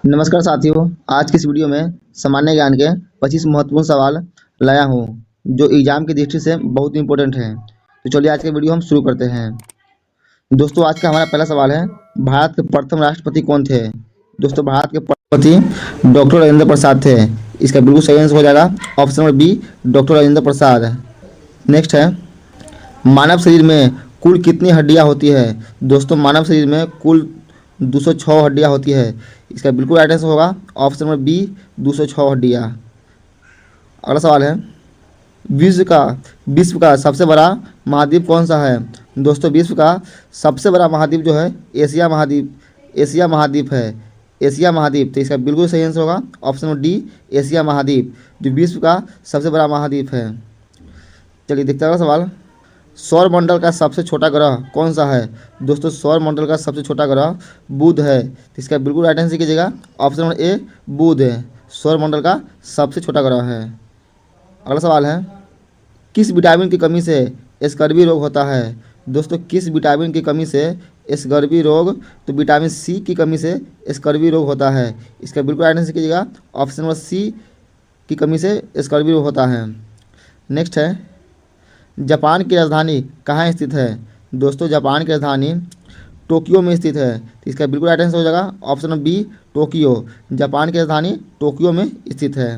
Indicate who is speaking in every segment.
Speaker 1: नमस्कार साथियों, आज की इस वीडियो में सामान्य ज्ञान के 25 महत्वपूर्ण सवाल लाया हूँ जो एग्जाम की दृष्टि से बहुत इंपॉर्टेंट है। तो चलिए आज के वीडियो हम शुरू करते हैं। दोस्तों, आज का हमारा पहला सवाल है, भारत के प्रथम राष्ट्रपति कौन थे? दोस्तों, भारत के राष्ट्रपति डॉक्टर राजेंद्र प्रसाद थे। इसका बिल्कुल सही आंसर हो जाएगा option number B, doctor Rajendra Prasad. Next है, मानव शरीर में कुल कितनी हड्डियां होती है? दोस्तों, मानव शरीर में कुल 206 हड्डियां होती है। इसका बिल्कुल राइट आंसर होगा ऑप्शन नंबर बी, 206 हड्डियां। अगला सवाल है, विश्व का सबसे बड़ा महाद्वीप कौन सा है? दोस्तों, विश्व का सबसे बड़ा महाद्वीप जो है एशिया महाद्वीप है। एशिया महाद्वीप, तो इसका बिल्कुल सही आंसर होगा ऑप्शन नंबर डी, एशिया महाद्वीप, जो विश्व का सबसे बड़ा महाद्वीप है। चलिए देखते हैं अगला सवाल, सौर मंडल का सबसे छोटा ग्रह कौन सा है? दोस्तों, सौर मंडल का सबसे छोटा ग्रह बुध है। तो इसका बिल्कुल राइट आंसर कीजिएगा ऑप्शन नंबर ए, बुध है सौर मंडल का सबसे छोटा ग्रह है। अगला सवाल है, किस विटामिन की कमी से स्कर्वी रोग होता है? दोस्तों, किस विटामिन की कमी से स्कर्वी रोग? तो विटामिन सी की कमी से स्कर्वी रोग होता है। इसका बिल्कुल राइट आंसर कीजिएगा ऑप्शन नंबर सी, की कमी से स्कर्वी रोग होता है। नेक्स्ट है, जापान की राजधानी कहाँ स्थित है? दोस्तों, जापान की राजधानी टोक्यो में स्थित है। तो इसका बिल्कुल राइट आंसर हो जाएगा option number B, Tokyo, Japan की राजधानी टोक्यो में स्थित है।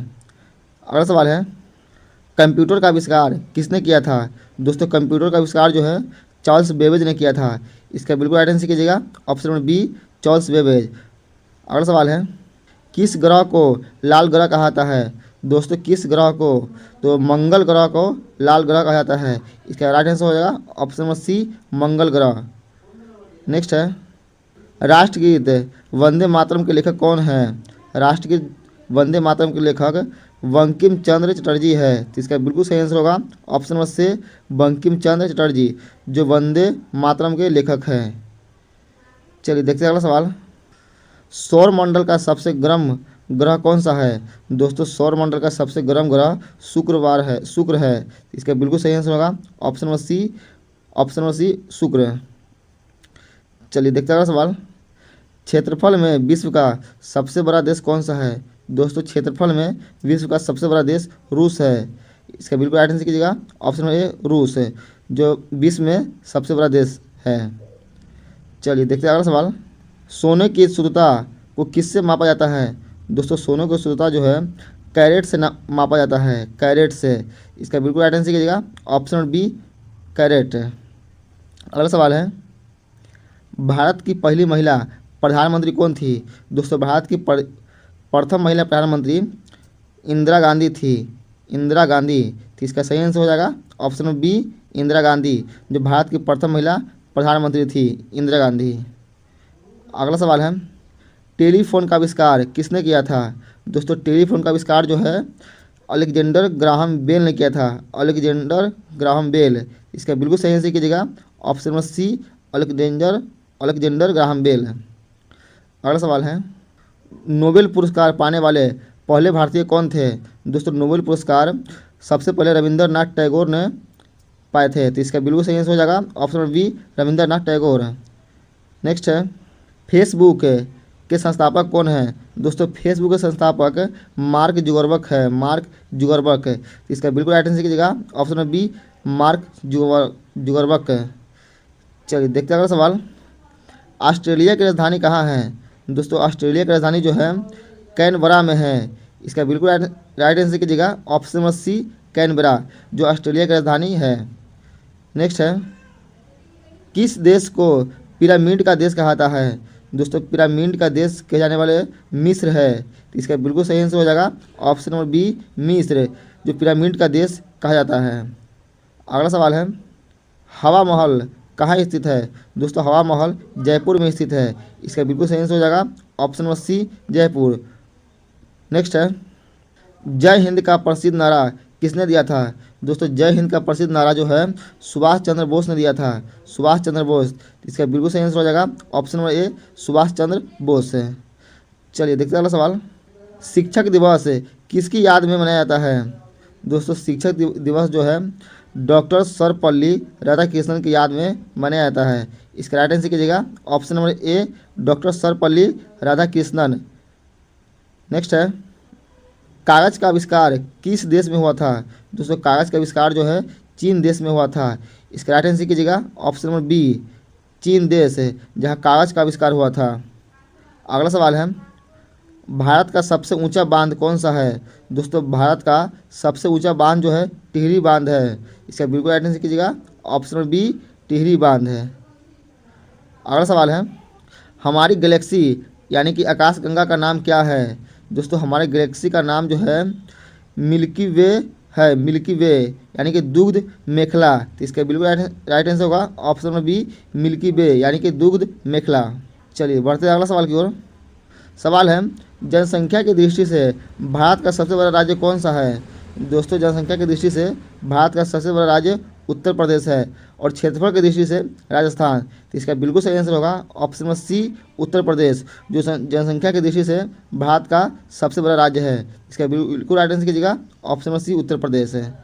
Speaker 1: अगला सवाल है, कंप्यूटर का आविष्कार किसने किया था? दोस्तों, कंप्यूटर का आविष्कार जो है चार्ल्स बेबेज ने किया था। इसका बिल्कुल राइट आंसर कीजिएगा option number B, Charles Babbage. अगला सवाल है, किस ग्रह को लाल ग्रह कहा जाता है? दोस्तों, किस ग्रह को? तो मंगल ग्रह को लाल ग्रह कहा जाता है। इसका राइट आंसर हो जाएगा ऑप्शन नंबर सी, मंगल ग्रह। नेक्स्ट है, राष्ट्रगीत वंदे मातरम के लेखक कौन है? राष्ट्रगीत वंदे मातरम के लेखक बंकिम चंद्र चटर्जी है। तो इसका बिल्कुल सही आंसर होगा ऑप्शन नंबर से, बंकिम चंद्र चटर्जी, जो वंदे मातरम के लेखक हैं। चलिए देखते हैं अगला सवाल, सौर मंडल का सबसे गर्म ग्रह कौन सा है? दोस्तों, सौर मंडल का सबसे गर्म ग्रह शुक्र है। इसका बिल्कुल सही आंसर होगा ऑप्शन नंबर सी, शुक्र। चलिए देखते हैं अगला सवाल, क्षेत्रफल में विश्व का सबसे बड़ा देश कौन सा है? दोस्तों, क्षेत्रफल में विश्व का सबसे बड़ा देश रूस है। इसका बिल्कुल राइट आंसर कीजिएगा ऑप्शन नंबर ए, रूस है, जो विश्व में सबसे बड़ा देश है। चलिए देखते हैं अगला सवाल, सोने की शुद्धता को किससे मापा जाता है? दोस्तों, सोने की शुद्धता जो है कैरेट से मापा जाता है, कैरेट से। इसका बिल्कुल राइट आंसर कीजिएगा ऑप्शन नंबर बी, कैरेट। अगला सवाल है, भारत की पहली महिला प्रधानमंत्री कौन थी? दोस्तों, भारत की प्रथम महिला प्रधानमंत्री इंदिरा गांधी थी। इंदिरा गांधी, तो इसका सही आंसर हो जाएगा option number B, Indira Gandhi, जो भारत की प्रथम महिला प्रधानमंत्री थी, इंदिरा गांधी। अगला सवाल है, टेलीफोन का आविष्कार किसने किया था? दोस्तों, टेलीफोन का आविष्कार जो है अलेक्जेंडर ग्राहम बेल ने किया था, अलेक्जेंडर ग्राहम बेल। इसका बिल्कुल सही आंसर कीजिएगा option number C, Alexander Graham Bell. अगला सवाल है, नोबेल पुरस्कार पाने वाले पहले भारतीय कौन थे? दोस्तों, नोबेल पुरस्कार सबसे पहले रविंद्रनाथ टैगोर ने पाए थे। तो इसका बिल्कुल सही आंसर हो जाएगा option number B, Rabindranath Tagore. Next है, फेसबुक के संस्थापक कौन है? दोस्तों, फेसबुक के संस्थापक मार्क जुगरबर्ग है, मार्क जुगरबर्ग। इसका बिल्कुल राइट आंसर कीजिएगा option number B, Mark Zuckerberg. चलिए देखते हैं अगला सवाल, ऑस्ट्रेलिया की राजधानी कहाँ है? दोस्तों, ऑस्ट्रेलिया की राजधानी जो है कैनबरा में है। इसका बिल्कुल राइट आंसर कीजिएगा ऑप्शन नंबर सी, कैनबरा, जो ऑस्ट्रेलिया की राजधानी है। नेक्स्ट है, किस देश को पिरामिड का देश कहा जाता है? दोस्तों, पिरामिड का देश कहे जाने वाले मिस्र है। तो इसका बिल्कुल सही आंसर हो जाएगा ऑप्शन नंबर बी, मिस्र, जो पिरामिड का देश कहा जाता है। अगला सवाल है, हवा महल कहाँ स्थित है? दोस्तों, हवा महल जयपुर में स्थित है। इसका बिल्कुल सही आंसर हो जाएगा option number C, Jaipur. Next है, जय हिंद का प्रसिद्ध नारा किसने दिया था? दोस्तों, जय हिंद का प्रसिद्ध नारा जो है सुभाष चंद्र बोस ने दिया था, सुभाष चंद्र बोस। इसका बिल्कुल सही आंसर हो जाएगा option number A, Subhash Chandra Bose है। चलिए देखते हैं अगला सवाल, शिक्षक दिवस किसकी याद में मनाया जाता है? दोस्तों, शिक्षक दिवस जो है डॉक्टर सर्वपल्ली राधाकृष्णन की याद में मनाया जाता है। इसका राइट आंसर कीजिएगा option number A, doctor Sarvepalli Radhakrishnan, next है, कागज़ का आविष्कार किस देश में हुआ था? दोस्तों कागज़ का आविष्कार जो है चीन देश में हुआ था। इसका राइट आंसर कीजिएगा ऑप्शन नंबर बी, चीन देश है जहाँ कागज़ का आविष्कार हुआ था। अगला सवाल है, भारत का सबसे ऊंचा बांध कौन सा है? दोस्तों भारत का सबसे ऊंचा बांध जो है टिहरी बांध है। इसका बिल्कुल राइट आंसर कीजिएगा ऑप्शन नंबर बी, टिहरी बांध है। अगला सवाल है, हमारी गैलेक्सी यानी कि आकाशगंगा का नाम क्या है? दोस्तों हमारे गैलेक्सी का नाम जो है मिल्की वे है, मिल्की वे यानी कि दुग्ध मेखला। तो इसका बिल्कुल राइट आंसर होगा ऑप्शन नंबर बी, मिल्की वे यानी कि दुग्ध मेखला। चलिए बढ़ते हैं अगला सवाल की ओर। सवाल है, जनसंख्या की दृष्टि से भारत का सबसे बड़ा राज्य कौन सा है? दोस्तों जनसंख्या की दृष्टि से भारत का सबसे बड़ा राज्य उत्तर प्रदेश है और क्षेत्रफल की दृष्टि से राजस्थान। तो इसका बिल्कुल सही आंसर होगा ऑप्शन नंबर सी, उत्तर प्रदेश, जो जनसंख्या की दृष्टि से भारत का सबसे बड़ा राज्य है। इसका बिल्कुल राइट आंसर कीजिएगा ऑप्शन नंबर सी, उत्तर प्रदेश है।